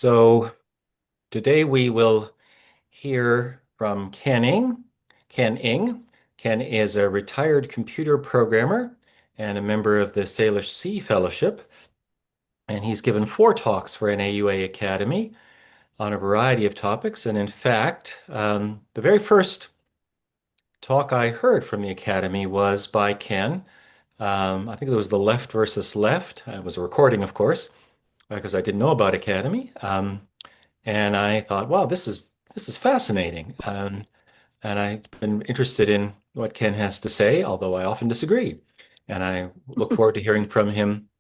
So today we will hear from Ken Ing. Ken Ing. Ken is a retired computer programmer and a member of the Salish Sea Fellowship, and he's given 4 talks for NAUA Academy on a variety of topics. And in fact, the very first talk I heard from the Academy was by Ken. I think it was the left versus left. It was a recording, of course, because I didn't know about Academy. And I thought, wow, this is fascinating. And I've been interested in what Ken has to say, although I often disagree. And I look forward to hearing from him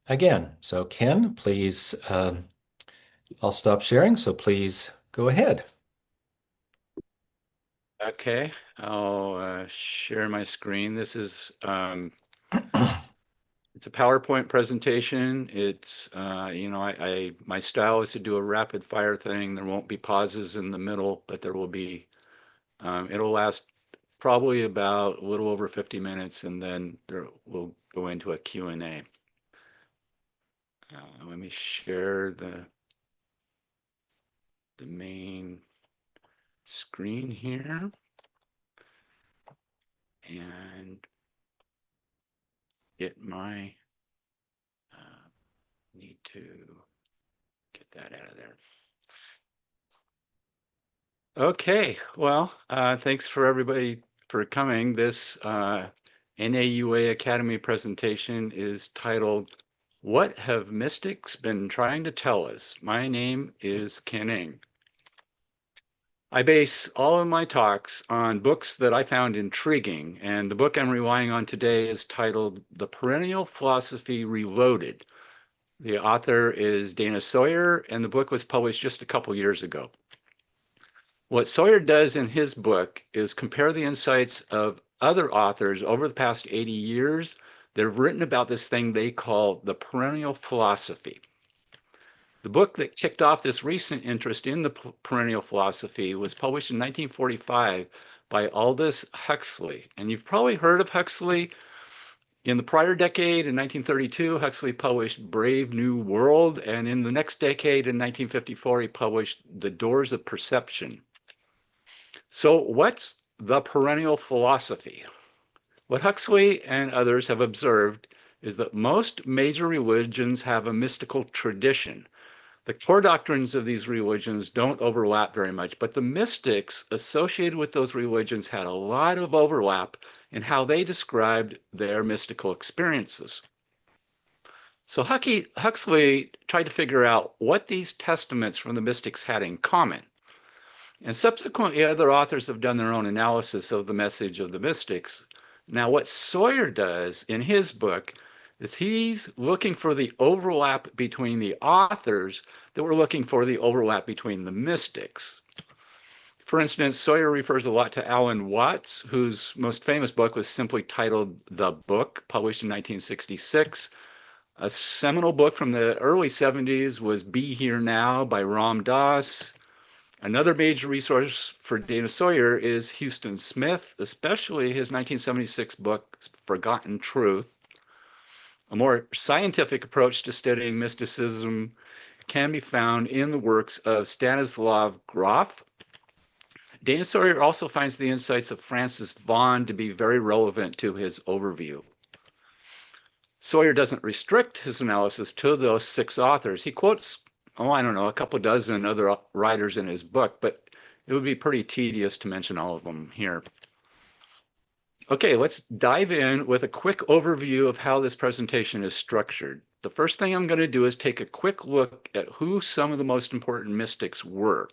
again. So Ken, please, I'll stop sharing. So please go ahead. Okay, I'll share my screen. This is it's a PowerPoint presentation. It's my style is to do a rapid fire thing. There won't be pauses in the middle, but there will be. It'll last probably about a little over 50 minutes, and then we'll go into a Q&A. Let me share the main screen here, and get my need to get that out of there. Okay, well, thanks for everybody for coming. This NAUA Academy presentation is titled, What Have Mystics Been Trying to Tell Us? My name is Ken Ing. I base all of my talks on books that I found intriguing, and the book I'm relying on today is titled The Perennial Philosophy Reloaded. The author is Dana Sawyer, and the book was published just a couple years ago. What Sawyer does in his book is compare the insights of other authors over the past 80 years that have written about this thing they call the perennial philosophy. The book that kicked off this recent interest in the perennial philosophy was published in 1945 by Aldous Huxley. And you've probably heard of Huxley. In the prior decade, in 1932, Huxley published Brave New World. And in the next decade, in 1954, he published The Doors of Perception. So what's the perennial philosophy? What Huxley and others have observed is that most major religions have a mystical tradition. The core doctrines of these religions don't overlap very much, but the mystics associated with those religions had a lot of overlap in how they described their mystical experiences. So Huxley tried to figure out what these testaments from the mystics had in common. And subsequently, other authors have done their own analysis of the message of the mystics. Now, what Sawyer does in his book is he's looking for the overlap between the authors that were looking for the overlap between the mystics. For instance, Sawyer refers a lot to Alan Watts, whose most famous book was simply titled The Book, published in 1966. A seminal book from the early 70s was Be Here Now by Ram Dass. Another major resource for Dana Sawyer is Houston Smith, especially his 1976 book, Forgotten Truth. A more scientific approach to studying mysticism can be found in the works of Stanislav Grof. Dana Sawyer also finds the insights of Francis Vaughan to be very relevant to his overview. Sawyer doesn't restrict his analysis to those 6 authors. He quotes a couple dozen other writers in his book, but it would be pretty tedious to mention all of them here. Okay, let's dive in with a quick overview of how this presentation is structured. The first thing I'm going to do is take a quick look at who some of the most important mystics were.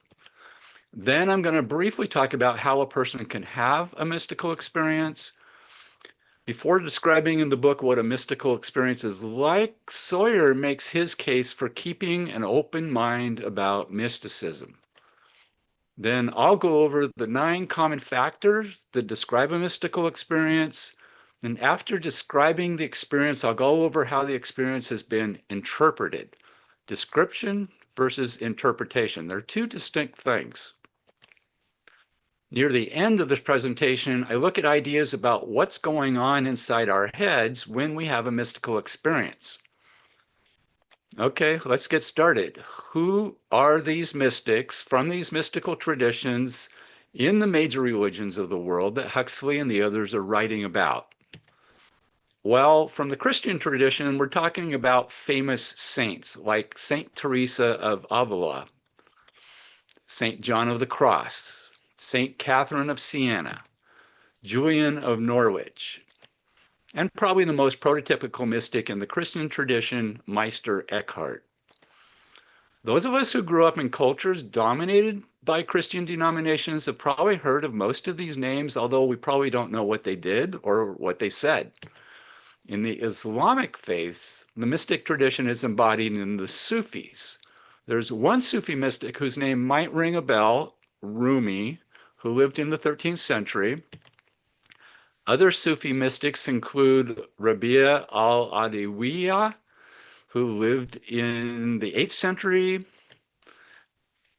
Then I'm going to briefly talk about how a person can have a mystical experience. Before describing in the book what a mystical experience is like, Sawyer makes his case for keeping an open mind about mysticism. Then I'll go over the 9 common factors that describe a mystical experience. And after describing the experience, I'll go over how the experience has been interpreted. Description versus interpretation. They're 2 distinct things. Near the end of this presentation, I look at ideas about what's going on inside our heads when we have a mystical experience. Okay, let's get started. Who are these mystics from these mystical traditions in the major religions of the world that Huxley and the others are writing about? Well, from the Christian tradition, we're talking about famous saints like Saint Teresa of Avila, Saint John of the Cross, Saint Catherine of Siena, Julian of Norwich, and probably the most prototypical mystic in the Christian tradition, Meister Eckhart. Those of us who grew up in cultures dominated by Christian denominations have probably heard of most of these names, although we probably don't know what they did or what they said. In the Islamic faiths, the mystic tradition is embodied in the Sufis. There's one Sufi mystic whose name might ring a bell, Rumi, who lived in the 13th century. Other Sufi mystics include Rabia al-Adawiyya, who lived in the 8th century,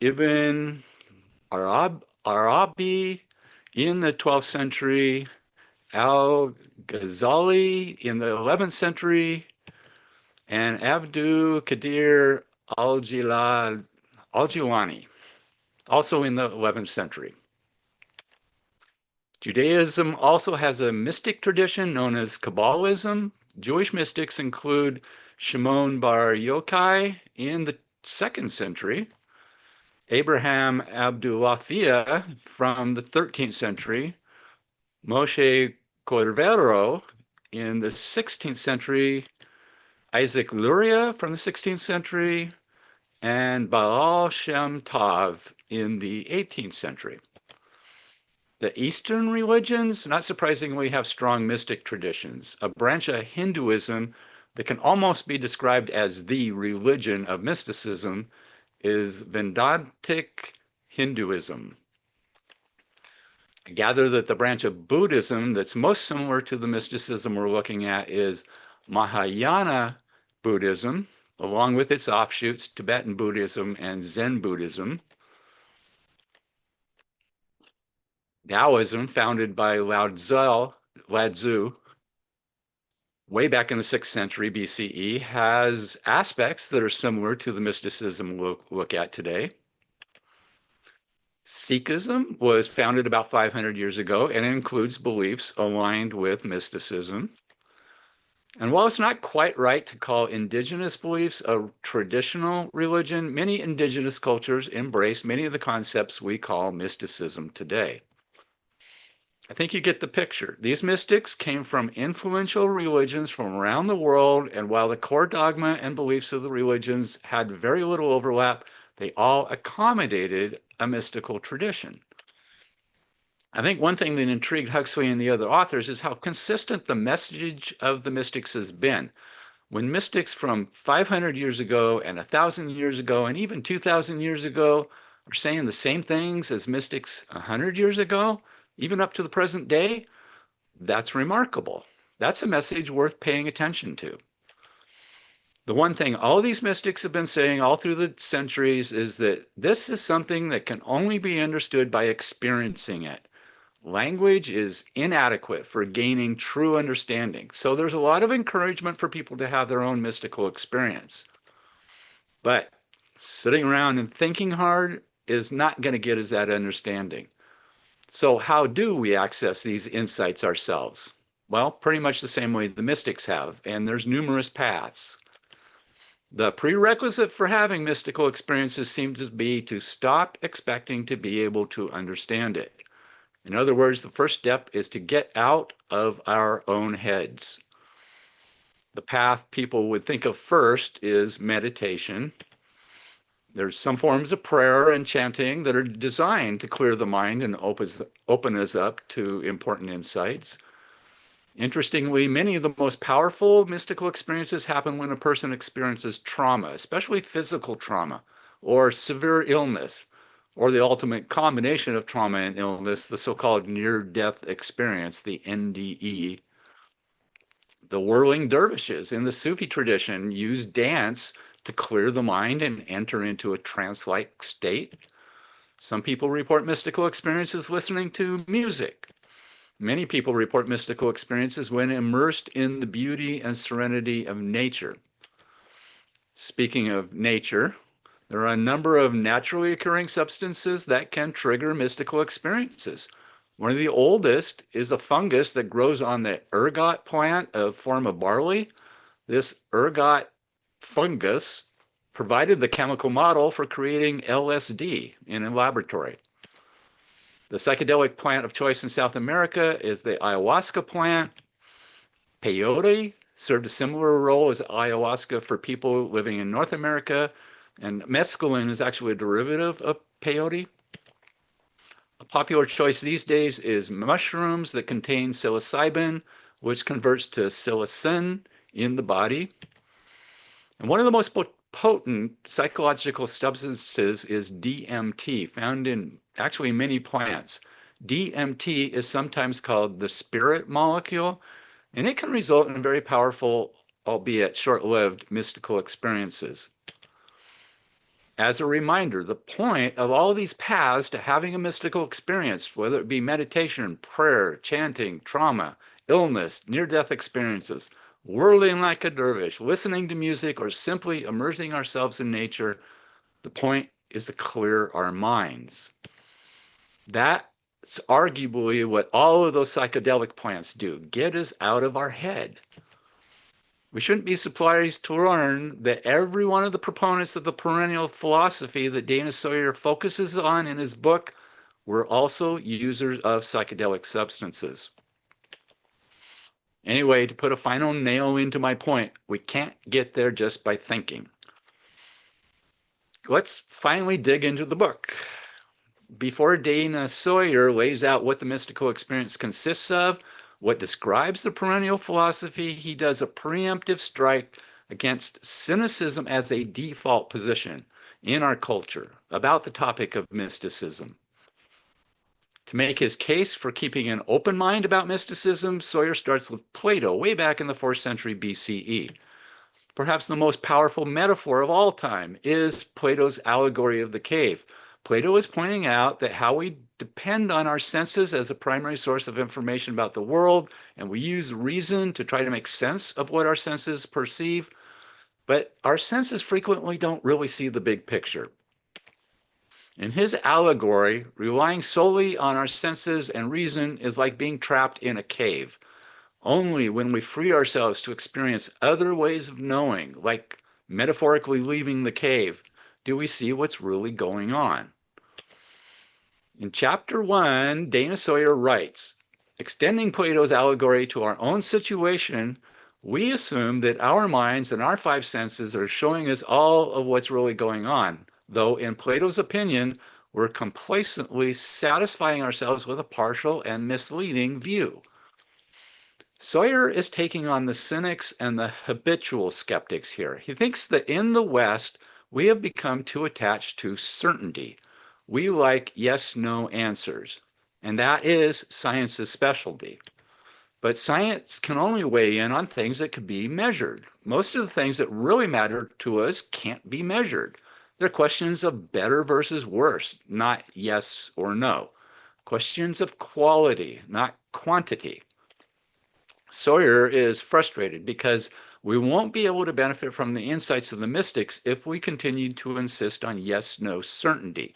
Ibn Arabi in the 12th century, Al-Ghazali in the 11th century, and Abdul Qadir al-Jilani, also in the 11th century. Judaism also has a mystic tradition known as Kabbalism. Jewish mystics include Shimon Bar Yochai in the 2nd century, Abraham Abdullahiah from the 13th century, Moshe Cordero in the 16th century, Isaac Luria from the 16th century, and Baal Shem Tov in the 18th century. The Eastern religions, not surprisingly, have strong mystic traditions. A branch of Hinduism that can almost be described as the religion of mysticism is Vedantic Hinduism. I gather that the branch of Buddhism that's most similar to the mysticism we're looking at is Mahayana Buddhism, along with its offshoots, Tibetan Buddhism and Zen Buddhism. Taoism, founded by Lao Tzu way back in the 6th century BCE, has aspects that are similar to the mysticism we'll look at today. Sikhism was founded about 500 years ago and includes beliefs aligned with mysticism. And while it's not quite right to call indigenous beliefs a traditional religion, many indigenous cultures embrace many of the concepts we call mysticism today. I think you get the picture. These mystics came from influential religions from around the world, and while the core dogma and beliefs of the religions had very little overlap, they all accommodated a mystical tradition. I think one thing that intrigued Huxley and the other authors is how consistent the message of the mystics has been. When mystics from 500 years ago and 1,000 years ago and even 2,000 years ago are saying the same things as mystics 100 years ago, even up to the present day, that's remarkable. That's a message worth paying attention to. The one thing all these mystics have been saying all through the centuries is that this is something that can only be understood by experiencing it. Language is inadequate for gaining true understanding. So there's a lot of encouragement for people to have their own mystical experience. But sitting around and thinking hard is not going to get us that understanding. So how do we access these insights ourselves? Well, pretty much the same way the mystics have, and there's numerous paths. The prerequisite for having mystical experiences seems to be to stop expecting to be able to understand it. In other words, the first step is to get out of our own heads. The path people would think of first is meditation. There's some forms of prayer and chanting that are designed to clear the mind and open us up to important insights. Interestingly, many of the most powerful mystical experiences happen when a person experiences trauma, especially physical trauma or severe illness, or the ultimate combination of trauma and illness, the so-called near-death experience, the NDE. The whirling dervishes in the Sufi tradition use dance to clear the mind and enter into a trance-like state. Some people report mystical experiences listening to music. Many people report mystical experiences when immersed in the beauty and serenity of nature. Speaking of nature, there are a number of naturally occurring substances that can trigger mystical experiences. One of the oldest is a fungus that grows on the ergot plant, a form of barley. This ergot fungus provided the chemical model for creating LSD in a laboratory. The psychedelic plant of choice in South America is the ayahuasca plant. Peyote served a similar role as ayahuasca for people living in North America, and mescaline is actually a derivative of peyote. A popular choice these days is mushrooms that contain psilocybin, which converts to psilocin in the body. And one of the most potent psychological substances is DMT, found in actually many plants. DMT is sometimes called the spirit molecule, and it can result in very powerful, albeit short-lived, mystical experiences. As a reminder, the point of all of these paths to having a mystical experience, whether it be meditation, prayer, chanting, trauma, illness, near-death experiences, whirling like a dervish, listening to music, or simply immersing ourselves in nature, the point is to clear our minds. That's arguably what all of those psychedelic plants do, get us out of our head. We shouldn't be surprised to learn that every one of the proponents of the perennial philosophy that Dana Sawyer focuses on in his book were also users of psychedelic substances. Anyway, to put a final nail into my point, we can't get there just by thinking. Let's finally dig into the book. Before Dana Sawyer lays out what the mystical experience consists of, what describes the perennial philosophy, he does a preemptive strike against cynicism as a default position in our culture about the topic of mysticism. To make his case for keeping an open mind about mysticism, Sawyer starts with Plato way back in the 4th century BCE. Perhaps the most powerful metaphor of all time is Plato's allegory of the cave. Plato is pointing out that how we depend on our senses as a primary source of information about the world, and we use reason to try to make sense of what our senses perceive, but our senses frequently don't really see the big picture. In his allegory, relying solely on our senses and reason is like being trapped in a cave. Only when we free ourselves to experience other ways of knowing, like metaphorically leaving the cave, do we see what's really going on. In chapter 1, Dana Sawyer writes, extending Plato's allegory to our own situation, we assume that our minds and our 5 senses are showing us all of what's really going on, though in Plato's opinion, we're complacently satisfying ourselves with a partial and misleading view. Sawyer is taking on the cynics and the habitual skeptics here. He thinks that in the West, we have become too attached to certainty. We like yes-no answers, and that is science's specialty. But science can only weigh in on things that can be measured. Most of the things that really matter to us can't be measured. They're questions of better versus worse, not yes or no. Questions of quality, not quantity. Sawyer is frustrated because we won't be able to benefit from the insights of the mystics if we continue to insist on yes-no certainty.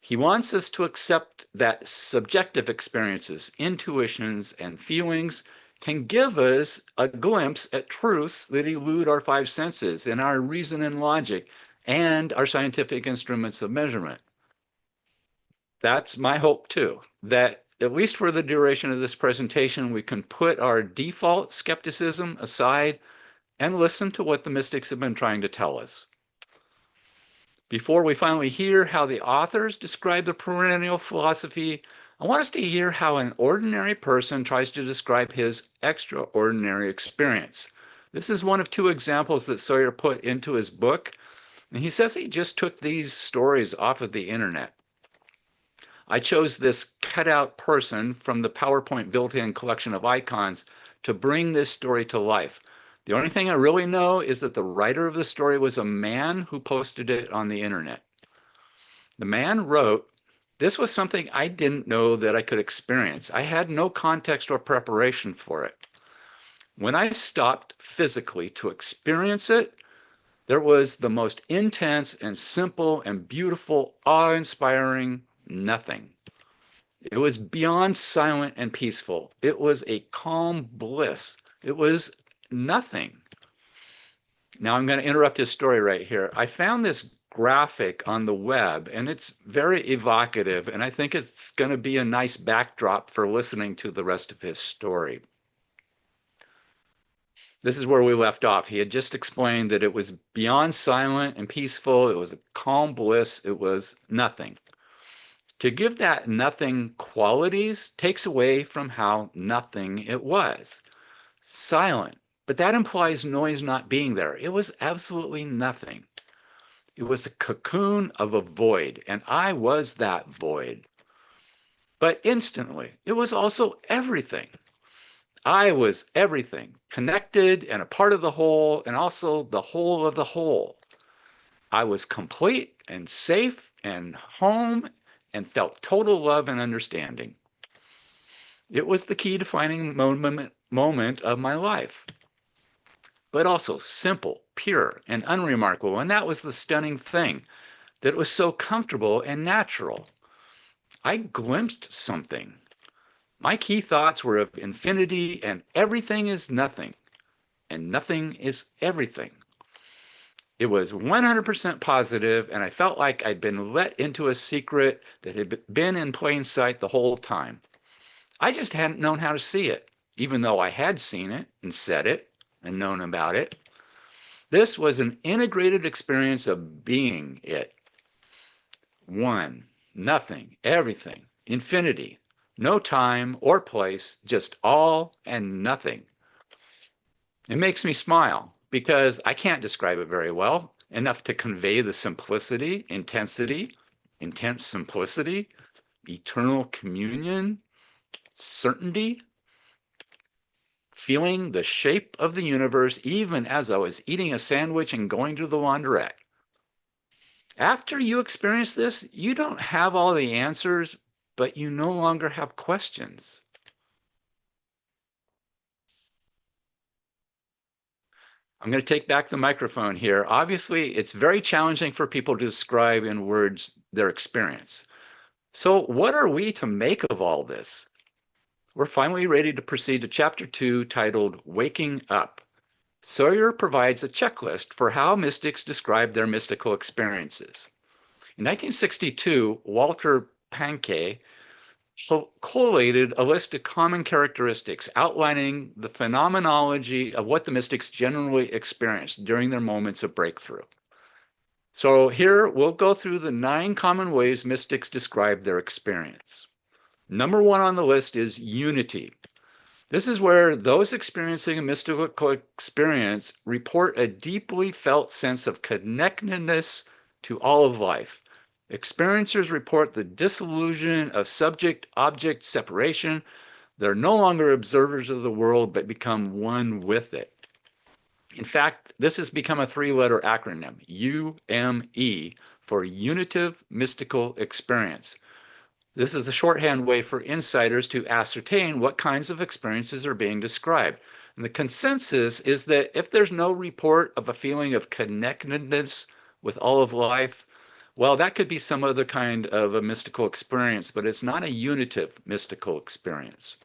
He wants us to accept that subjective experiences, intuitions, and feelings can give us a glimpse at truths that elude our 5 senses and our reason and logic and our scientific instruments of measurement. That's my hope too, that at least for the duration of this presentation, we can put our default skepticism aside and listen to what the mystics have been trying to tell us. Before we finally hear how the authors describe the perennial philosophy, I want us to hear how an ordinary person tries to describe his extraordinary experience. This is one of 2 examples that Sawyer put into his book, and he says he just took these stories off of the internet. I chose this cutout person from the PowerPoint built-in collection of icons to bring this story to life. The only thing I really know is that the writer of the story was a man who posted it on the internet. The man wrote, "This was something I didn't know that I could experience. I had no context or preparation for it. When I stopped physically to experience it, There was the most intense and simple and beautiful, awe-inspiring nothing. It was beyond silent and peaceful. It was a calm bliss. It was nothing. Now I'm going to interrupt his story right here. I found this graphic on the web and it's very evocative, and I think it's going to be a nice backdrop for listening to the rest of his story. This is where we left off. He had just explained that it was beyond silent and peaceful. It was a calm bliss. It was nothing. To give that nothing qualities takes away from how nothing it was. Silent, but that implies noise not being there. It was absolutely nothing. It was a cocoon of a void, and I was that void. But instantly, it was also everything. I was everything, connected and a part of the whole, and also the whole of the whole. I was complete and safe and home and felt total love and understanding. It was the key defining moment of my life, but also simple, pure, and unremarkable. And that was the stunning thing, that it was so comfortable and natural. I glimpsed something. My key thoughts were of infinity, and everything is nothing, and nothing is everything. It was 100% positive, and I felt like I'd been let into a secret that had been in plain sight the whole time. I just hadn't known how to see it, even though I had seen it and said it and known about it. This was an integrated experience of being it. One, nothing, everything, infinity, no time or place, just all and nothing. It makes me smile because I can't describe it very well, enough to convey the simplicity, intensity, intense simplicity, eternal communion, certainty, feeling the shape of the universe even as I was eating a sandwich and going to the laundrette. After you experience this, you don't have all the answers, but you no longer have questions. I'm going to take back the microphone here. Obviously, it's very challenging for people to describe in words their experience. So what are we to make of all this? We're finally ready to proceed to Chapter 2, titled Waking Up. Sawyer provides a checklist for how mystics describe their mystical experiences. In 1962, Walter Pankey collated a list of common characteristics outlining the phenomenology of what the mystics generally experienced during their moments of breakthrough. So here we'll go through the 9 common ways mystics describe their experience. Number 1 on the list is unity. This is where those experiencing a mystical experience report a deeply felt sense of connectedness to all of life. Experiencers report the disillusion of subject-object separation. They're no longer observers of the world, but become one with it. In fact, this has become a 3-letter acronym, UME, for Unitive Mystical Experience. This is a shorthand way for insiders to ascertain what kinds of experiences are being described. And the consensus is that if there's no report of a feeling of connectedness with all of life, well, that could be some other kind of a mystical experience, but it's not a unitive mystical experience.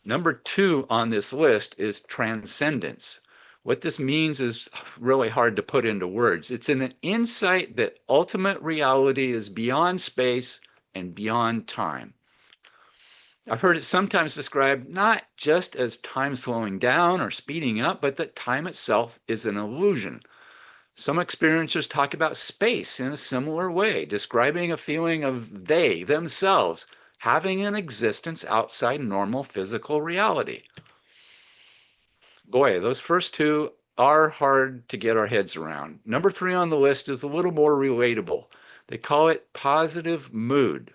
Number 2 on this list is transcendence. What this means is really hard to put into words. It's an insight that ultimate reality is beyond space and beyond time. I've heard it sometimes described not just as time slowing down or speeding up, but that time itself is an illusion. Some experiencers talk about space in a similar way, describing a feeling of they, themselves, having an existence outside normal physical reality. Boy, those first 2 are hard to get our heads around. Number 3 on the list is a little more relatable. They call it positive mood,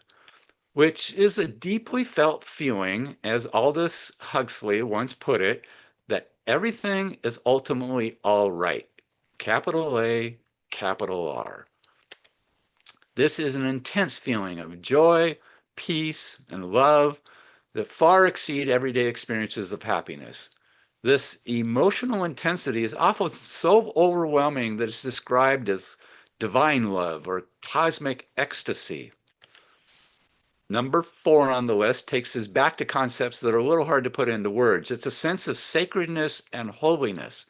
which is a deeply felt feeling, as Aldous Huxley once put it, that everything is ultimately all right. Capital A, capital R. This is an intense feeling of joy, peace, and love that far exceed everyday experiences of happiness. This emotional intensity is often so overwhelming that it's described as divine love or cosmic ecstasy. Number 4 on the list takes us back to concepts that are a little hard to put into words. It's a sense of sacredness and holiness.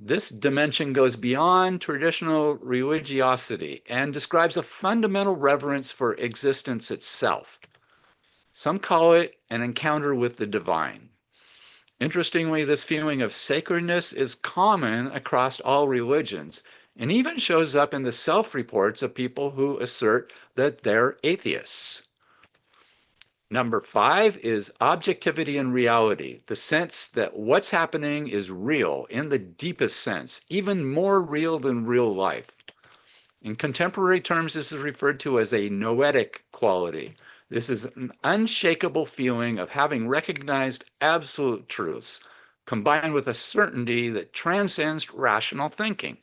This dimension goes beyond traditional religiosity and describes a fundamental reverence for existence itself. Some call it an encounter with the divine. Interestingly, this feeling of sacredness is common across all religions and even shows up in the self-reports of people who assert that they're atheists. Number 5 is objectivity and reality, the sense that what's happening is real in the deepest sense, even more real than real life. In contemporary terms, this is referred to as a noetic quality. This is an unshakable feeling of having recognized absolute truths, combined with a certainty that transcends rational thinking.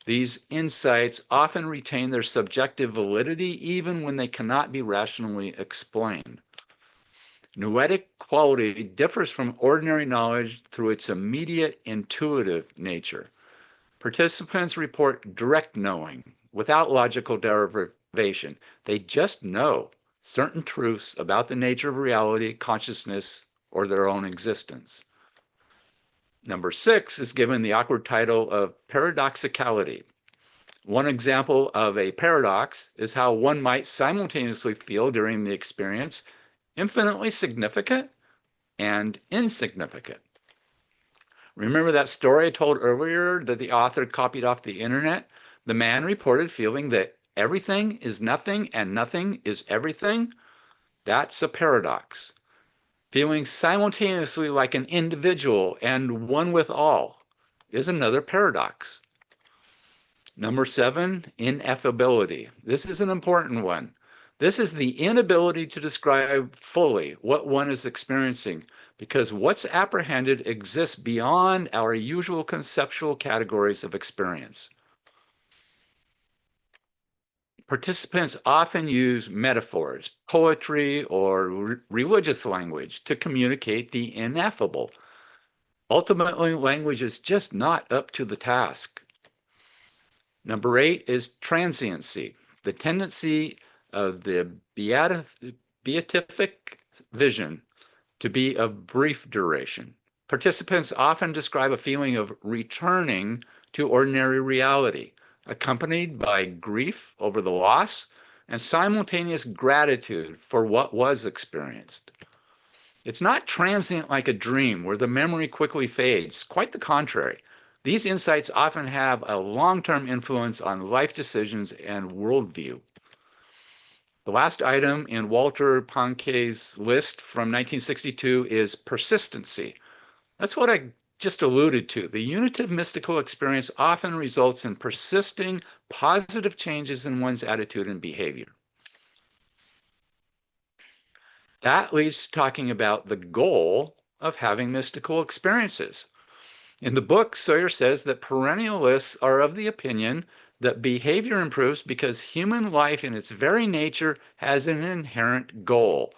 These insights often retain their subjective validity even when they cannot be rationally explained. Noetic quality differs from ordinary knowledge through its immediate intuitive nature. Participants report direct knowing without logical derivation. They just know certain truths about the nature of reality, consciousness, or their own existence. Number 6 is given the awkward title of paradoxicality. One example of a paradox is how one might simultaneously feel during the experience infinitely significant and insignificant. Remember that story I told earlier that the author copied off the internet? The man reported feeling that everything is nothing and nothing is everything. That's a paradox. Feeling simultaneously like an individual and one with all is another paradox. Number 7, ineffability. This is an important one. This is the inability to describe fully what one is experiencing because what's apprehended exists beyond our usual conceptual categories of experience. Participants often use metaphors, poetry, or religious language to communicate the ineffable. Ultimately, language is just not up to the task. Number 8 is transiency, the tendency of the beatific vision to be of brief duration. Participants often describe a feeling of returning to ordinary reality, accompanied by grief over the loss and simultaneous gratitude for what was experienced. It's not transient like a dream where the memory quickly fades. Quite the contrary. These insights often have a long-term influence on life decisions and worldview. The last item in Walter Pahnke's list from 1962 is persistency. That's what I just alluded to. The unitive mystical experience often results in persisting positive changes in one's attitude and behavior. That leads to talking about the goal of having mystical experiences. In the book, Sawyer says that perennialists are of the opinion that behavior improves because human life in its very nature has an inherent goal.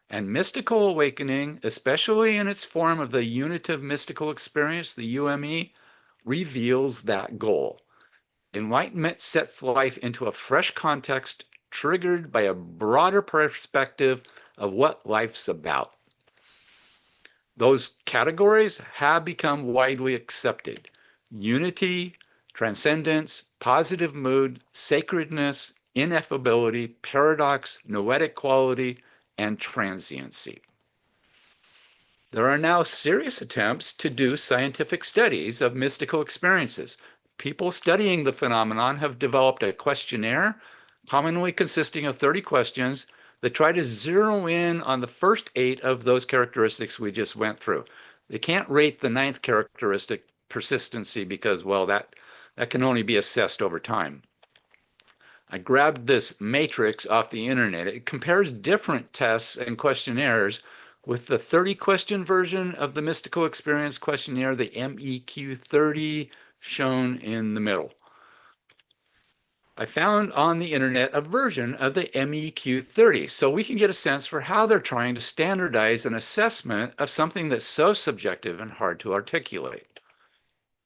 And mystical awakening, especially in its form of the unitive mystical experience, the UME, reveals that goal. Enlightenment sets life into a fresh context triggered by a broader perspective of what life's about. Those categories have become widely accepted. Unity, transcendence, positive mood, sacredness, ineffability, paradox, noetic quality, and transiency. There are now serious attempts to do scientific studies of mystical experiences. People studying the phenomenon have developed a questionnaire, commonly consisting of 30 questions, that try to zero in on the first 8 of those characteristics we just went through. They can't rate the 9th characteristic, persistency, because, well, that can only be assessed over time. I grabbed this matrix off the internet. It compares different tests and questionnaires with the 30-question version of the mystical experience questionnaire, the MEQ30, shown in the middle. I found on the internet a version of the MEQ30 so we can get a sense for how they're trying to standardize an assessment of something that's so subjective and hard to articulate.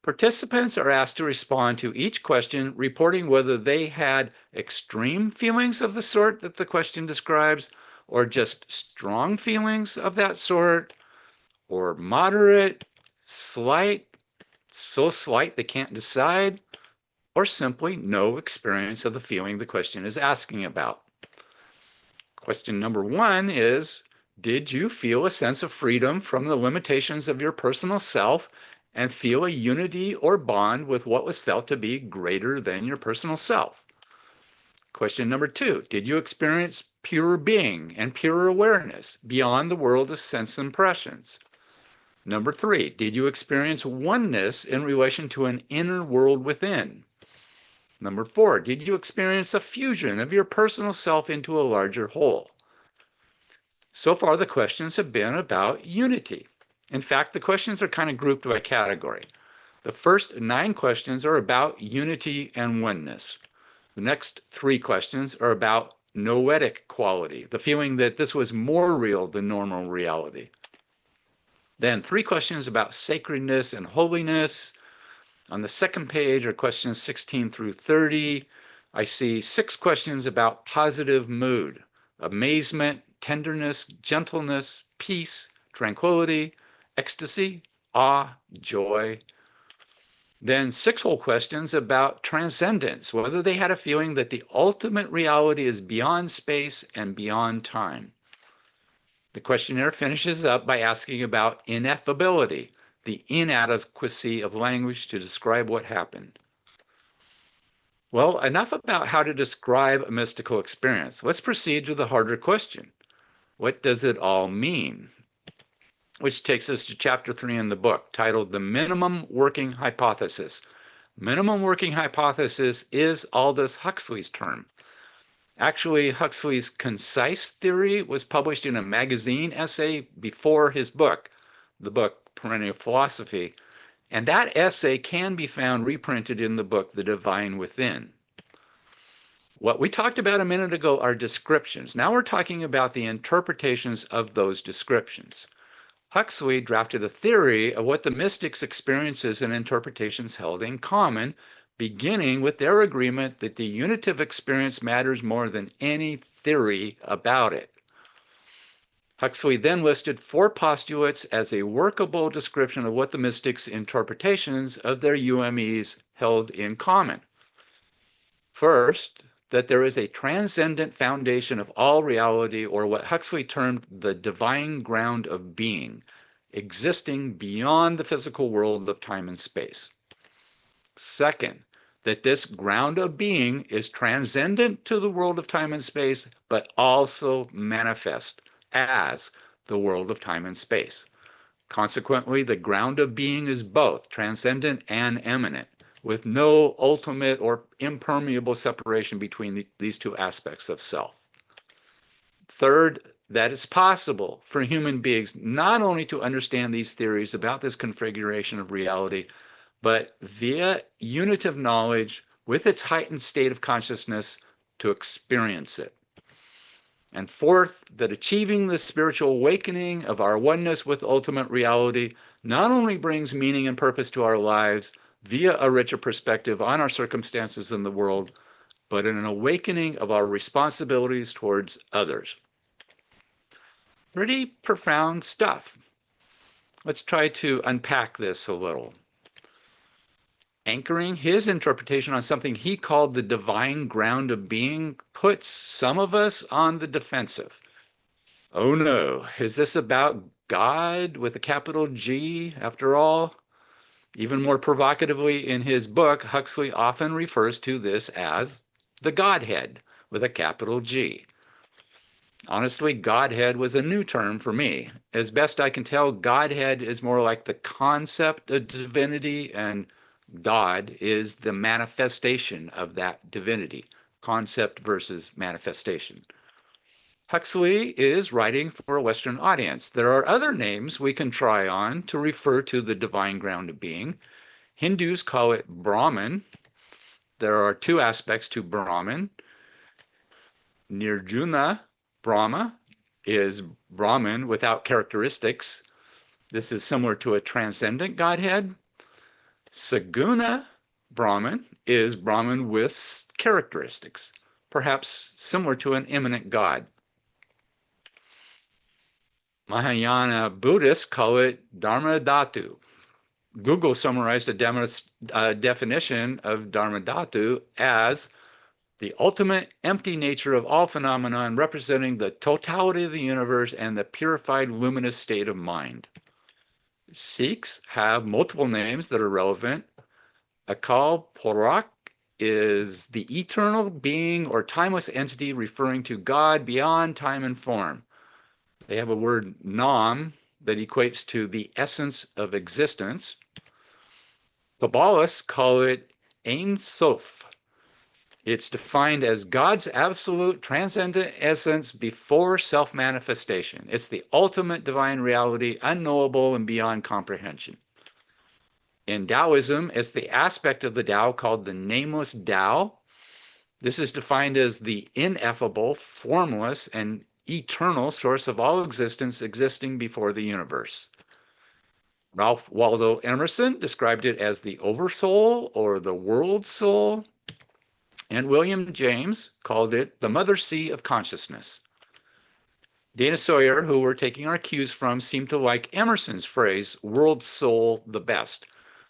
Participants are asked to respond to each question, reporting whether they had extreme feelings of the sort that the question describes, or just strong feelings of that sort, or moderate, slight, so slight they can't decide, or simply no experience of the feeling the question is asking about. Question number 1 is, did you feel a sense of freedom from the limitations of your personal self and feel a unity or bond with what was felt to be greater than your personal self? Question number 2, did you experience pure being and pure awareness beyond the world of sense impressions? Number 3, did you experience oneness in relation to an inner world within? Number 4, did you experience a fusion of your personal self into a larger whole? So far, the questions have been about unity. In fact, the questions are kind of grouped by category. The first 9 questions are about unity and oneness. The next 3 questions are about noetic quality, the feeling that this was more real than normal reality. Then 3 questions about sacredness and holiness. On the second page are questions 16 through 30. I see 6 questions about positive mood, amazement, tenderness, gentleness, peace, tranquility, ecstasy, awe, joy. Then 6 whole questions about transcendence, whether they had a feeling that the ultimate reality is beyond space and beyond time. The questionnaire finishes up by asking about ineffability, the inadequacy of language to describe what happened. Well, enough about how to describe a mystical experience. Let's proceed to the harder question. What does it all mean? Which takes us to chapter 3 in the book, titled The Minimum Working Hypothesis. Minimum working hypothesis is Aldous Huxley's term. Actually, Huxley's concise theory was published in a magazine essay before his book, the book Perennial Philosophy, and that essay can be found reprinted in the book The Divine Within. What we talked about a minute ago are descriptions. Now we're talking about the interpretations of those descriptions. Huxley drafted a theory of what the mystics' experiences and interpretations held in common, beginning with their agreement that the unitive experience matters more than any theory about it. Huxley then listed 4 postulates as a workable description of what the mystics' interpretations of their UMEs held in common. First, that there is a transcendent foundation of all reality, or what Huxley termed the divine ground of being, existing beyond the physical world of time and space. Second, that this ground of being is transcendent to the world of time and space, but also manifest as the world of time and space. Consequently, the ground of being is both transcendent and immanent, with no ultimate or impermeable separation between these 2 aspects of self. Third, that it's possible for human beings not only to understand these theories about this configuration of reality, but via unitive knowledge with its heightened state of consciousness to experience it. And fourth, that achieving the spiritual awakening of our oneness with ultimate reality not only brings meaning and purpose to our lives via a richer perspective on our circumstances in the world, but an awakening of our responsibilities towards others. Pretty profound stuff. Let's try to unpack this a little. Anchoring his interpretation on something he called the divine ground of being puts some of us on the defensive. Oh no, is this about God with a capital G after all? Even more provocatively, in his book, Huxley often refers to this as the Godhead with a capital G. Honestly, Godhead was a new term for me. As best I can tell, Godhead is more like the concept of divinity, and God is the manifestation of that divinity. Concept versus manifestation. Huxley is writing for a Western audience. There are other names we can try on to refer to the divine ground of being. Hindus call it Brahman. there are two aspects to Brahman. Nirguna Brahma is Brahman without characteristics. This is similar to a transcendent Godhead. Saguna Brahman is Brahman with characteristics, perhaps similar to an immanent God. Mahayana Buddhists call it Dharma Dhatu. Google summarized a definition of Dharma Dhatu as the ultimate empty nature of all phenomenon, representing the totality of the universe and the purified luminous state of mind. Sikhs have multiple names that are relevant. Akal Purakh is the eternal being or timeless entity referring to God beyond time and form. They have a word Nam that equates to the essence of existence. Kabbalists call it Ein Sof. It's defined as God's absolute transcendent essence before self-manifestation. It's the ultimate divine reality, unknowable and beyond comprehension. In Taoism, it's the aspect of the Tao called the nameless Tao. This is defined as the ineffable, formless, and eternal source of all existence existing before the universe. Ralph Waldo Emerson described it as the oversoul or the world soul, and William James called it the mother sea of consciousness. Dana Sawyer, who we're taking our cues from, seemed to like Emerson's phrase, world soul, the best.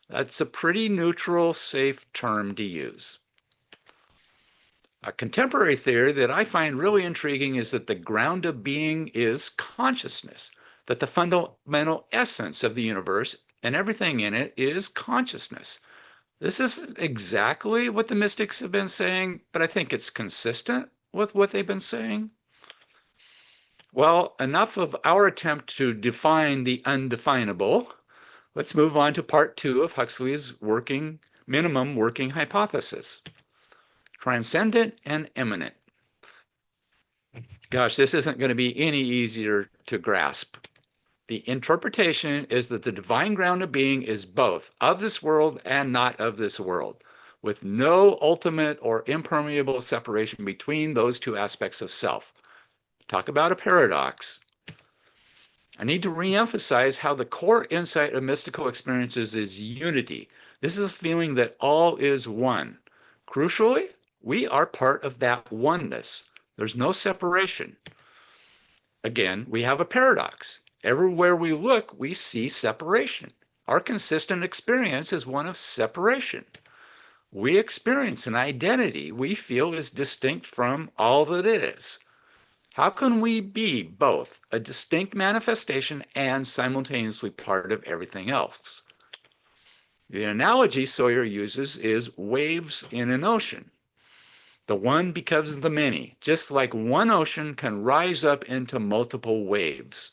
That's a pretty neutral, safe term to use. A contemporary theory that I find really intriguing is that the ground of being is consciousness, that the fundamental essence of the universe and everything in it is consciousness. This isn't exactly what the mystics have been saying, but I think it's consistent with what they've been saying. Well, enough of our attempt to define the undefinable. Let's move on to part 2 of Huxley's minimum working hypothesis. Transcendent and immanent. Gosh, this isn't going to be any easier to grasp. The interpretation is that the divine ground of being is both of this world and not of this world, with no ultimate or impermeable separation between those two aspects of self. Talk about a paradox. I need to reemphasize how the core insight of mystical experiences is unity. This is a feeling that all is one. Crucially, we are part of that oneness. There's no separation. Again, we have a paradox. Everywhere we look, we see separation. Our consistent experience is one of separation. We experience an identity we feel is distinct from all that it is. How can we be both a distinct manifestation and simultaneously part of everything else? The analogy Sawyer uses is waves in an ocean. The one becomes the many, just like one ocean can rise up into multiple waves.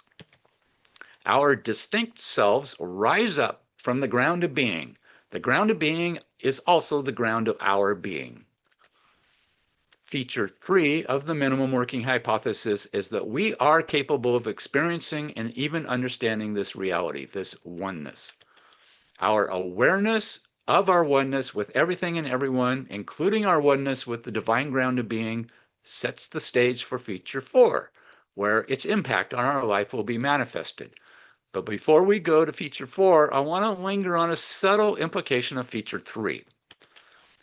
Our distinct selves rise up from the ground of being. The ground of being is also the ground of our being. Feature 3 of the minimum working hypothesis is that we are capable of experiencing and even understanding this reality, this oneness. Our awareness of our oneness with everything and everyone, including our oneness with the divine ground of being, sets the stage for feature 4, where its impact on our life will be manifested. But before we go to feature 4, I want to linger on a subtle implication of feature 3.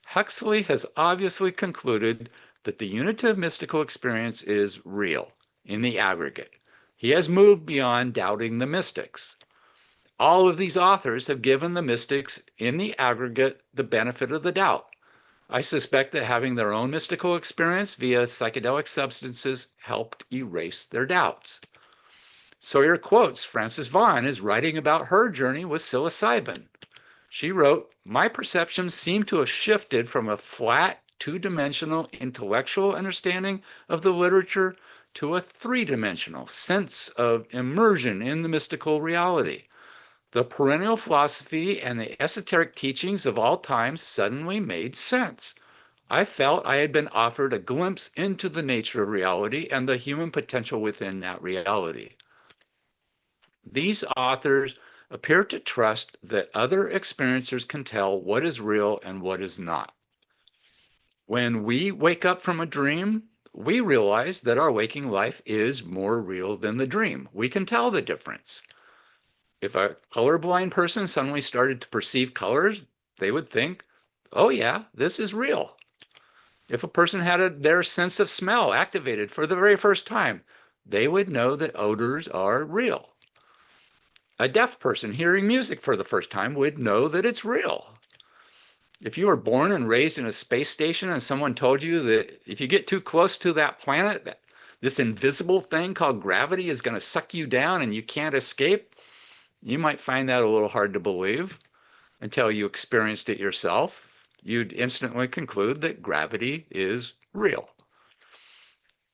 Huxley has obviously concluded that the unity of mystical experience is real in the aggregate. He has moved beyond doubting the mystics. All of these authors have given the mystics in the aggregate the benefit of the doubt. I suspect that having their own mystical experience via psychedelic substances helped erase their doubts. Sawyer quotes Frances Vaughan as writing about her journey with psilocybin. She wrote, "My perceptions seem to have shifted from a flat, two-dimensional intellectual understanding of the literature to a three-dimensional sense of immersion in the mystical reality. The perennial philosophy and the esoteric teachings of all time suddenly made sense. I felt I had been offered a glimpse into the nature of reality and the human potential within that reality." These authors appear to trust that other experiencers can tell what is real and what is not. When we wake up from a dream, we realize that our waking life is more real than the dream. We can tell the difference. If a colorblind person suddenly started to perceive colors, they would think, oh yeah, this is real. If a person had their sense of smell activated for the very first time, they would know that odors are real. A deaf person hearing music for the first time would know that it's real. If you were born and raised in a space station and someone told you that if you get too close to that planet, that this invisible thing called gravity is going to suck you down and you can't escape, you might find that a little hard to believe until you experienced it yourself. You'd instantly conclude that gravity is real.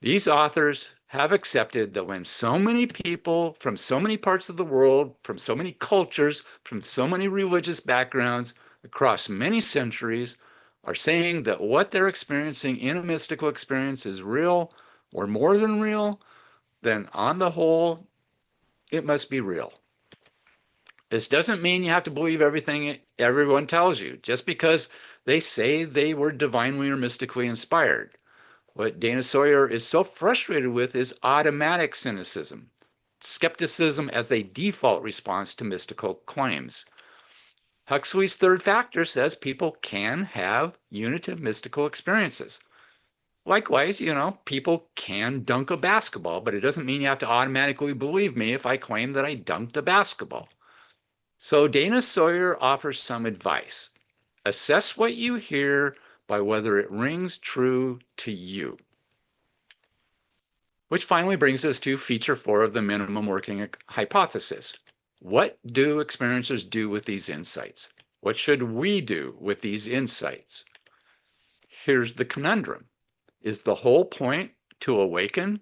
These authors have accepted that when so many people from so many parts of the world, from so many cultures, from so many religious backgrounds, across many centuries, are saying that what they're experiencing in a mystical experience is real or more than real, then on the whole, it must be real. This doesn't mean you have to believe everything everyone tells you, just because they say they were divinely or mystically inspired. What Dana Sawyer is so frustrated with is automatic cynicism, skepticism as a default response to mystical claims. Huxley's third factor says people can have unitive mystical experiences. Likewise, people can dunk a basketball, but it doesn't mean you have to automatically believe me if I claim that I dunked a basketball. So Dana Sawyer offers some advice. Assess what you hear by whether it rings true to you. Which finally brings us to feature 4 of the minimum working hypothesis. What do experiencers do with these insights? What should we do with these insights? Here's the conundrum. Is the whole point to awaken?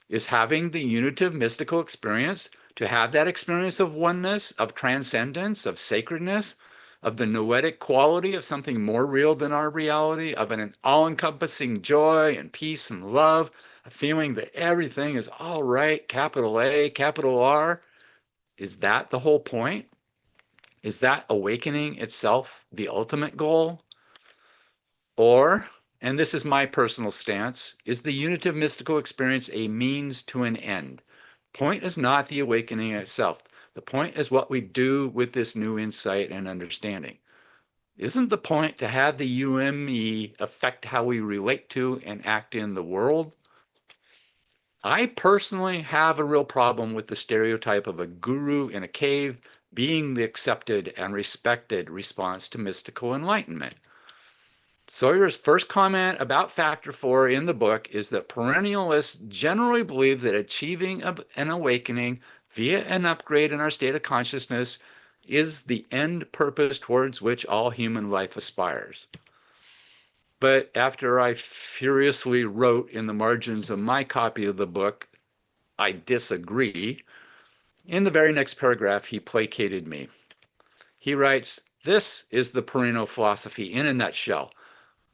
Is having the unitive mystical experience, to have that experience of oneness, of transcendence, of sacredness, of the noetic quality of something more real than our reality, of an all-encompassing joy and peace and love, a feeling that everything is all right, capital A, capital R? Is that the whole point? Is that awakening itself the ultimate goal? Or, and this is my personal stance, is the unitive mystical experience a means to an end? Point is not the awakening itself. The point is what we do with this new insight and understanding. Isn't the point to have the UME affect how we relate to and act in the world? I personally have a real problem with the stereotype of a guru in a cave being the accepted and respected response to mystical enlightenment. Sawyer's first comment about Factor 4 in the book is that perennialists generally believe that achieving an awakening via an upgrade in our state of consciousness is the end purpose towards which all human life aspires. But after I furiously wrote in the margins of my copy of the book, I disagree, in the very next paragraph, he placated me. He writes, "This is the perennial philosophy in a nutshell.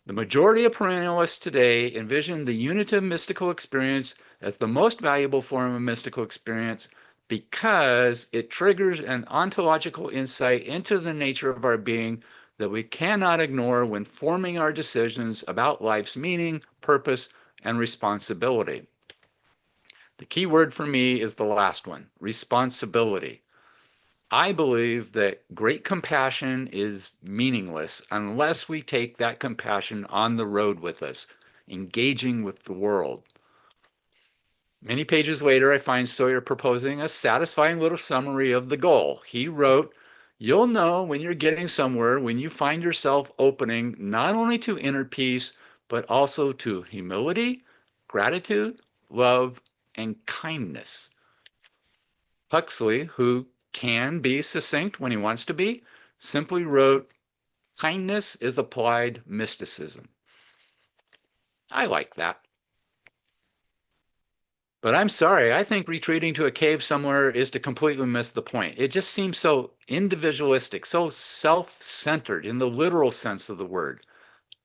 The majority of perennialists today envision the unitive mystical experience as the most valuable form of mystical experience because it triggers an ontological insight into the nature of our being that we cannot ignore when forming our decisions about life's meaning, purpose, and responsibility." The key word for me is the last one, responsibility. I believe that great compassion is meaningless unless we take that compassion on the road with us, engaging with the world. Many pages later, I find Sawyer proposing a satisfying little summary of the goal. He wrote, "You'll know when you're getting somewhere when you find yourself opening not only to inner peace, but also to humility, gratitude, love, and kindness." Huxley, who can be succinct when he wants to be, simply wrote, "Kindness is applied mysticism." I like that. But I'm sorry, I think retreating to a cave somewhere is to completely miss the point. It just seems so individualistic, so self-centered in the literal sense of the word.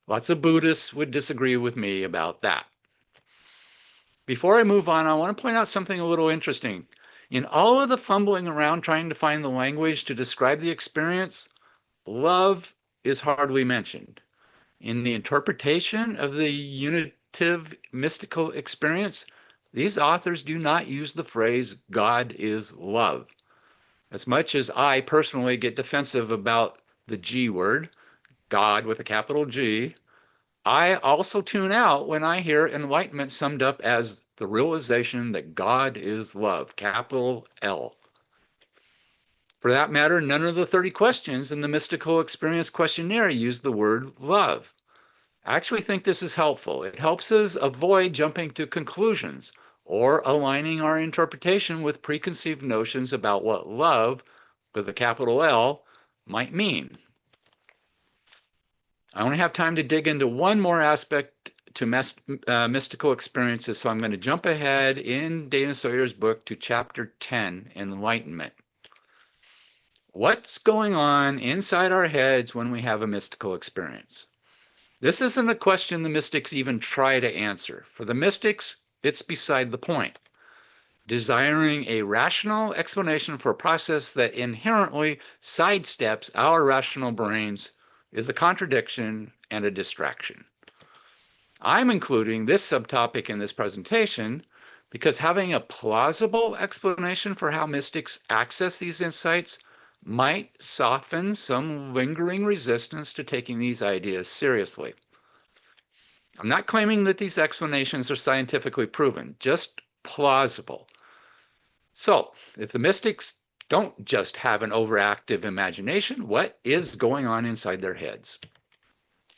Lots of Buddhists would disagree with me about that. Before I move on, I want to point out something a little interesting. In all of the fumbling around trying to find the language to describe the experience, love is hardly mentioned. In the interpretation of the unitive mystical experience, these authors do not use the phrase God is love. As much as I personally get defensive about the G word, God with a capital G, I also tune out when I hear enlightenment summed up as the realization that God is love, capital L. For that matter, none of the 30 questions in the Mystical Experience Questionnaire use the word love. I actually think this is helpful. It helps us avoid jumping to conclusions or aligning our interpretation with preconceived notions about what love, with a capital L, might mean. I only have time to dig into one more aspect to mystical experiences, so I'm going to jump ahead in Dana Sawyer's book to chapter 10, Enlightenment. What's going on inside our heads when we have a mystical experience? This isn't a question the mystics even try to answer. For the mystics, it's beside the point. Desiring a rational explanation for a process that inherently sidesteps our rational brains is a contradiction and a distraction. I'm including this subtopic in this presentation because having a plausible explanation for how mystics access these insights might soften some lingering resistance to taking these ideas seriously. I'm not claiming that these explanations are scientifically proven, just plausible. So, if the mystics don't just have an overactive imagination, what is going on inside their heads?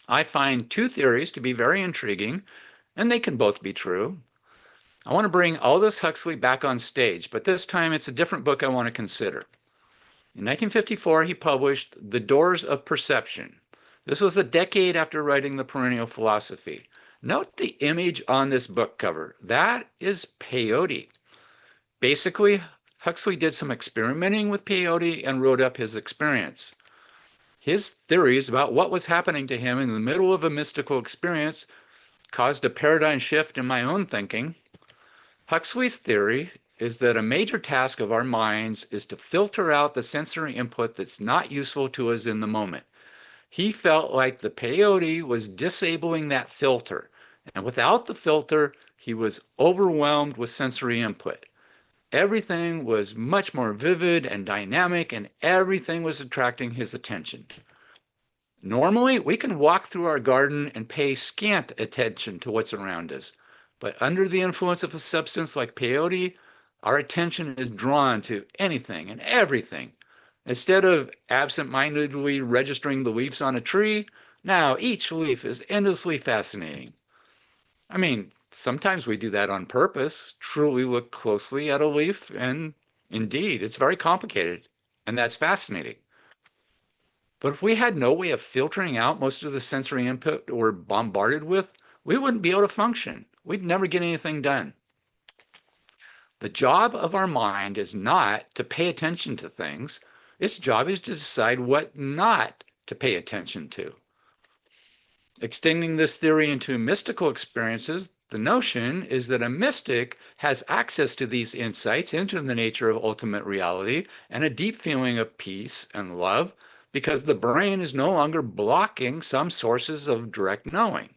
I find two theories to be very intriguing, and they can both be true. I want to bring Aldous Huxley back on stage, but this time it's a different book I want to consider. In 1954, he published The Doors of Perception. This was a decade after writing the Perennial Philosophy. Note the image on this book cover. That is peyote. Basically, Huxley did some experimenting with peyote and wrote up his experience. His theories about what was happening to him in the middle of a mystical experience caused a paradigm shift in my own thinking. Huxley's theory is that a major task of our minds is to filter out the sensory input that's not useful to us in the moment. He felt like the peyote was disabling that filter, and without the filter, he was overwhelmed with sensory input. Everything was much more vivid and dynamic, and everything was attracting his attention. Normally, we can walk through our garden and pay scant attention to what's around us. But under the influence of a substance like peyote, our attention is drawn to anything and everything. Instead of absent-mindedly registering the leaves on a tree, now each leaf is endlessly fascinating. I mean, sometimes we do that on purpose, truly look closely at a leaf, and indeed, it's very complicated, and that's fascinating. But if we had no way of filtering out most of the sensory input we're bombarded with, we wouldn't be able to function. We'd never get anything done. The job of our mind is not to pay attention to things. Its job is to decide what not to pay attention to. Extending this theory into mystical experiences, the notion is that a mystic has access to these insights into the nature of ultimate reality and a deep feeling of peace and love because the brain is no longer blocking some sources of direct knowing.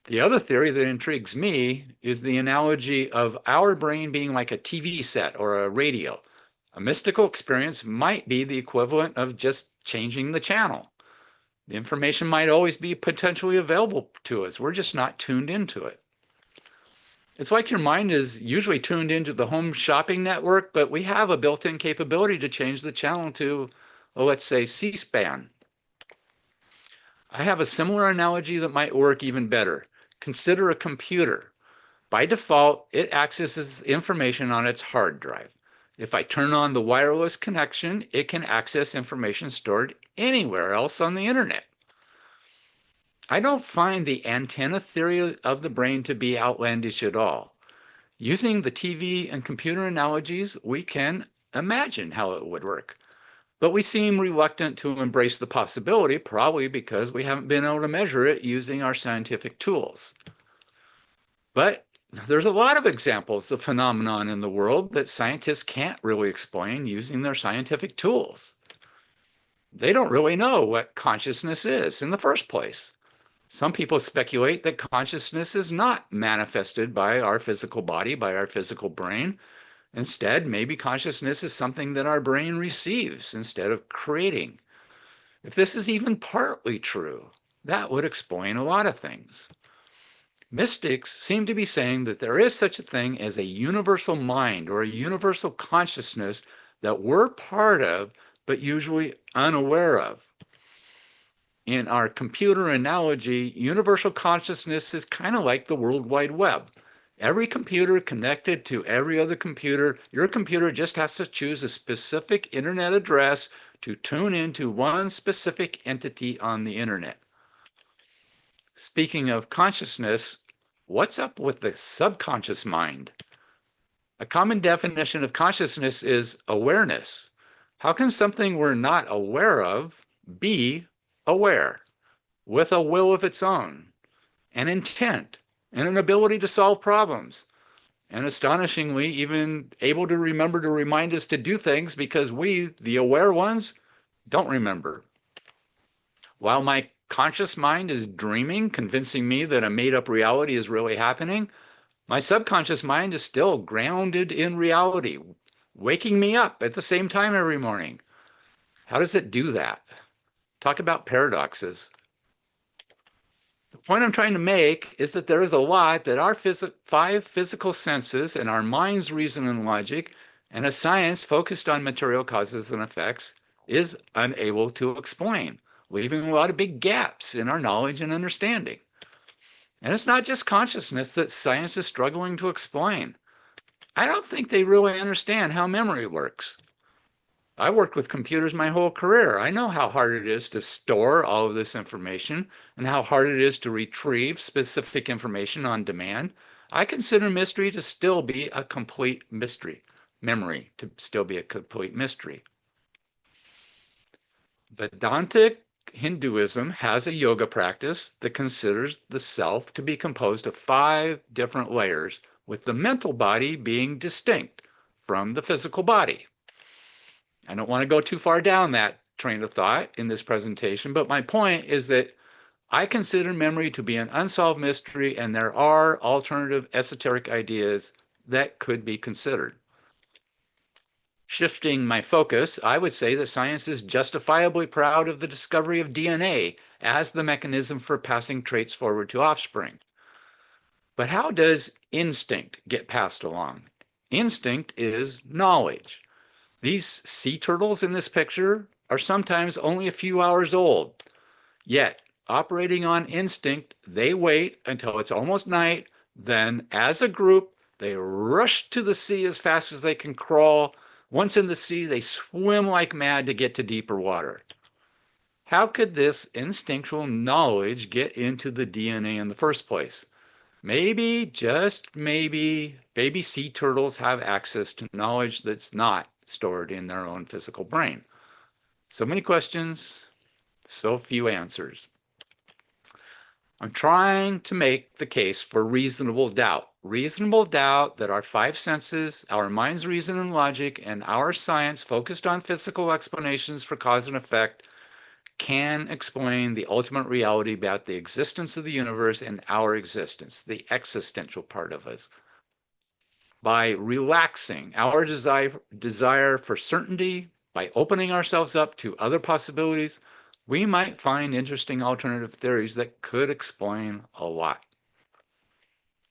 The other theory that intrigues me is the analogy of our brain being like a TV set or a radio. A mystical experience might be the equivalent of just changing the channel. The information might always be potentially available to us. We're just not tuned into it. It's like your mind is usually tuned into the home shopping network, but we have a built-in capability to change the channel to, well, let's say, C-SPAN. I have a similar analogy that might work even better. Consider a computer. By default, it accesses information on its hard drive. If I turn on the wireless connection, it can access information stored anywhere else on the internet. I don't find the antenna theory of the brain to be outlandish at all. Using the TV and computer analogies, we can imagine how it would work. But we seem reluctant to embrace the possibility, probably because we haven't been able to measure it using our scientific tools. But there's a lot of examples of phenomenon in the world that scientists can't really explain using their scientific tools. they don't really know what consciousness is in the first place. Some people speculate that consciousness is not manifested by our physical body, by our physical brain. Instead, maybe consciousness is something that our brain receives instead of creating. If this is even partly true, that would explain a lot of things. Mystics seem to be saying that there is such a thing as a universal mind or a universal consciousness that we're part of, but usually unaware of. In our computer analogy, universal consciousness is kind of like the World Wide Web. Every computer connected to every other computer, your computer just has to choose a specific internet address to tune into one specific entity on the internet. Speaking of consciousness, what's up with the subconscious mind? A common definition of consciousness is awareness. How can something we're not aware of be aware, with a will of its own, an intent, and an ability to solve problems, and astonishingly, even able to remember to remind us to do things because we, the aware ones, don't remember? While my conscious mind is dreaming, convincing me that a made up reality is really happening, my subconscious mind is still grounded in reality, waking me up at the same time every morning. How does it do that? Talk about paradoxes. The point I'm trying to make is that there is a lot that our five physical senses and our mind's reason and logic and a science focused on material causes and effects is unable to explain, leaving a lot of big gaps in our knowledge and understanding. And it's not just consciousness that science is struggling to explain. I don't think they really understand how memory works. I worked with computers my whole career. I know how hard it is to store all of this information and how hard it is to retrieve specific information on demand. I consider mystery to still be a complete mystery, memory to still be a complete mystery. Vedantic Hinduism has a yoga practice that considers the self to be composed of 5 different layers, with the mental body being distinct from the physical body. I don't want to go too far down that train of thought in this presentation, but my point is that I consider memory to be an unsolved mystery, and there are alternative esoteric ideas that could be considered. Shifting my focus, I would say that science is justifiably proud of the discovery of DNA as the mechanism for passing traits forward to offspring. But how does instinct get passed along? Instinct is knowledge. These sea turtles in this picture are sometimes only a few hours old. Yet, operating on instinct, they wait until it's almost night. Then, as a group, they rush to the sea as fast as they can crawl. Once in the sea, they swim like mad to get to deeper water. How could this instinctual knowledge get into the DNA in the first place? Maybe, just maybe, baby sea turtles have access to knowledge that's not stored in their own physical brain. So many questions, so few answers. I'm trying to make the case for reasonable doubt. Reasonable doubt that our 5 senses, our mind's reason and logic, and our science focused on physical explanations for cause and effect can explain the ultimate reality about the existence of the universe and our existence, the existential part of us. By relaxing our desire for certainty, by opening ourselves up to other possibilities, we might find interesting alternative theories that could explain a lot.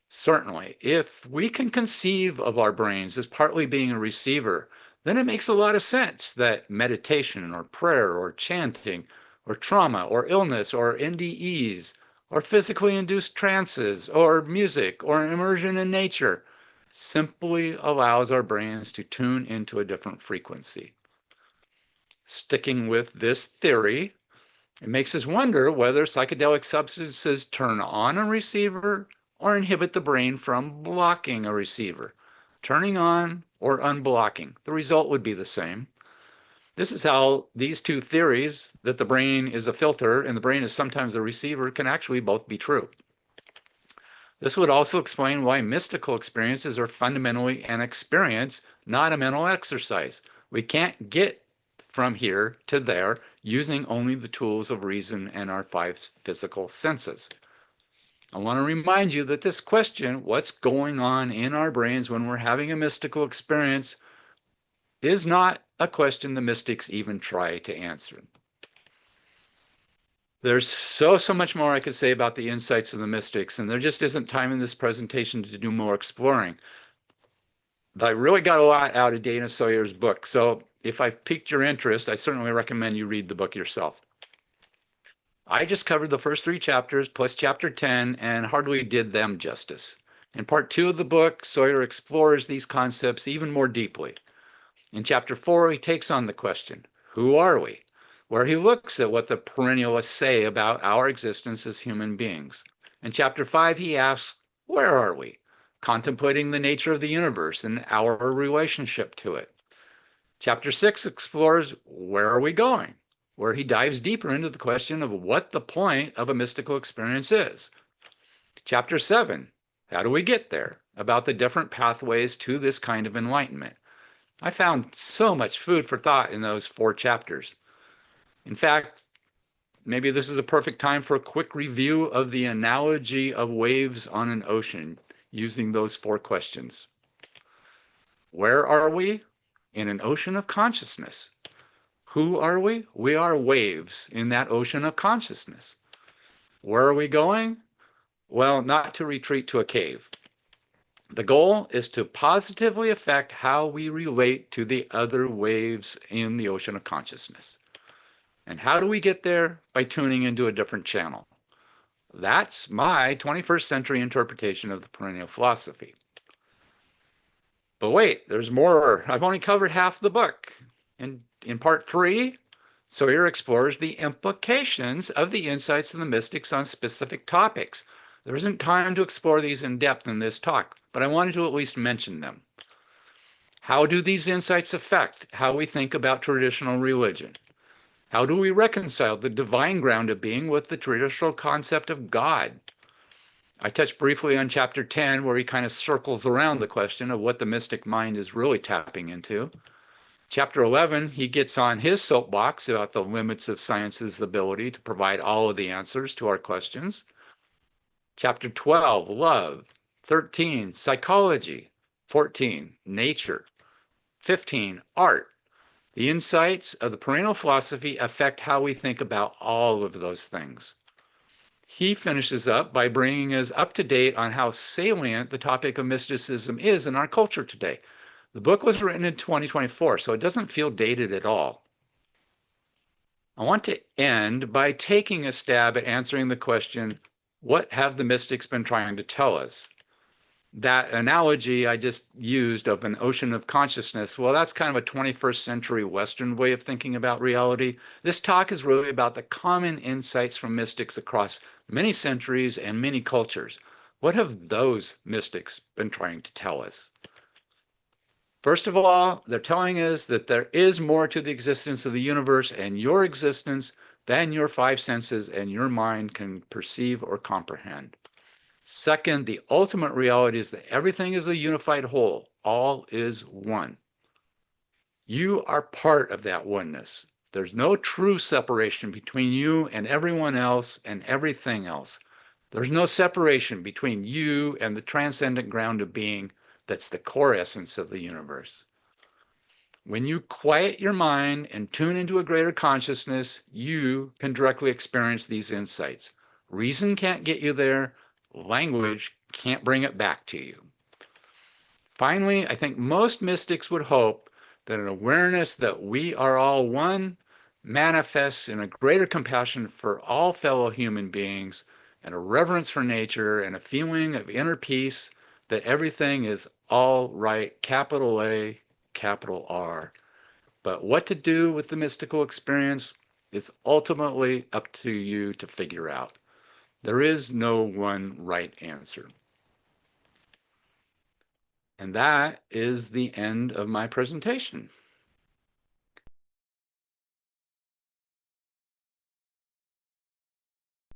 Certainly, if we can conceive of our brains as partly being a receiver, then it makes a lot of sense that meditation or prayer or chanting or trauma or illness or NDEs or physically induced trances or music or immersion in nature simply allows our brains to tune into a different frequency. Sticking with this theory, it makes us wonder whether psychedelic substances turn on a receiver or inhibit the brain from blocking a receiver, turning on or unblocking. The result would be the same. This is how these two theories, that the brain is a filter and the brain is sometimes a receiver, can actually both be true. This would also explain why mystical experiences are fundamentally an experience, not a mental exercise. We can't get from here to there using only the tools of reason and our five physical senses. I want to remind you that this question, what's going on in our brains when we're having a mystical experience, is not a question the mystics even try to answer. There's so much more I could say about the insights of the mystics, and there just isn't time in this presentation to do more exploring. But I really got a lot out of Dana Sawyer's book, so if I've piqued your interest, I certainly recommend you read the book yourself. I just covered the first 3 chapters plus chapter 10 and hardly did them justice. In part 2 of the book, Sawyer explores these concepts even more deeply. In chapter 4, he takes on the question, who are we? Where he looks at what the perennialists say about our existence as human beings. In chapter 5, he asks, where are we? Contemplating the nature of the universe and our relationship to it. Chapter 6 explores where are we going, where he dives deeper into the question of what the point of a mystical experience is. Chapter 7, how do we get there? About the different pathways to this kind of enlightenment. I found so much food for thought in those 4 chapters. In fact, maybe this is a perfect time for a quick review of the analogy of waves on an ocean using those 4 questions. Where are we? In an ocean of consciousness. Who are we? We are waves in that ocean of consciousness. Where are we going? Well, not to retreat to a cave. The goal is to positively affect how we relate to the other waves in the ocean of consciousness. And how do we get there? By tuning into a different channel. That's my 21st century interpretation of the perennial philosophy. But wait, there's more. I've only covered half the book. In part 3, Sawyer explores the implications of the insights of the mystics on specific topics. There isn't time to explore these in depth in this talk, but I wanted to at least mention them. How do these insights affect how we think about traditional religion? How do we reconcile the divine ground of being with the traditional concept of God? I touched briefly on chapter 10, where he kind of circles around the question of what the mystic mind is really tapping into. Chapter 11, he gets on his soapbox about the limits of science's ability to provide all of the answers to our questions. Chapter 12, love. 13, psychology. 14, nature. 15, art. The insights of the perennial philosophy affect how we think about all of those things. He finishes up by bringing us up to date on how salient the topic of mysticism is in our culture today. The book was written in 2024, so it doesn't feel dated at all. I want to end by taking a stab at answering the question, what have the mystics been trying to tell us? That analogy I just used of an ocean of consciousness, well, that's kind of a 21st century Western way of thinking about reality. This talk is really about the common insights from mystics across many centuries and many cultures. What have those mystics been trying to tell us? First of all, they're telling us that there is more to the existence of the universe and your existence than your 5 senses and your mind can perceive or comprehend. Second, the ultimate reality is that everything is a unified whole. All is one. You are part of that oneness. There's no true separation between you and everyone else and everything else. There's no separation between you and the transcendent ground of being that's the core essence of the universe. When you quiet your mind and tune into a greater consciousness, you can directly experience these insights. Reason can't get you there. Language can't bring it back to you. Finally, I think most mystics would hope that an awareness that we are all one manifests in a greater compassion for all fellow human beings and a reverence for nature and a feeling of inner peace that everything is all right, capital A, capital R. But what to do with the mystical experience is ultimately up to you to figure out. There is no one right answer. And that is the end of my presentation.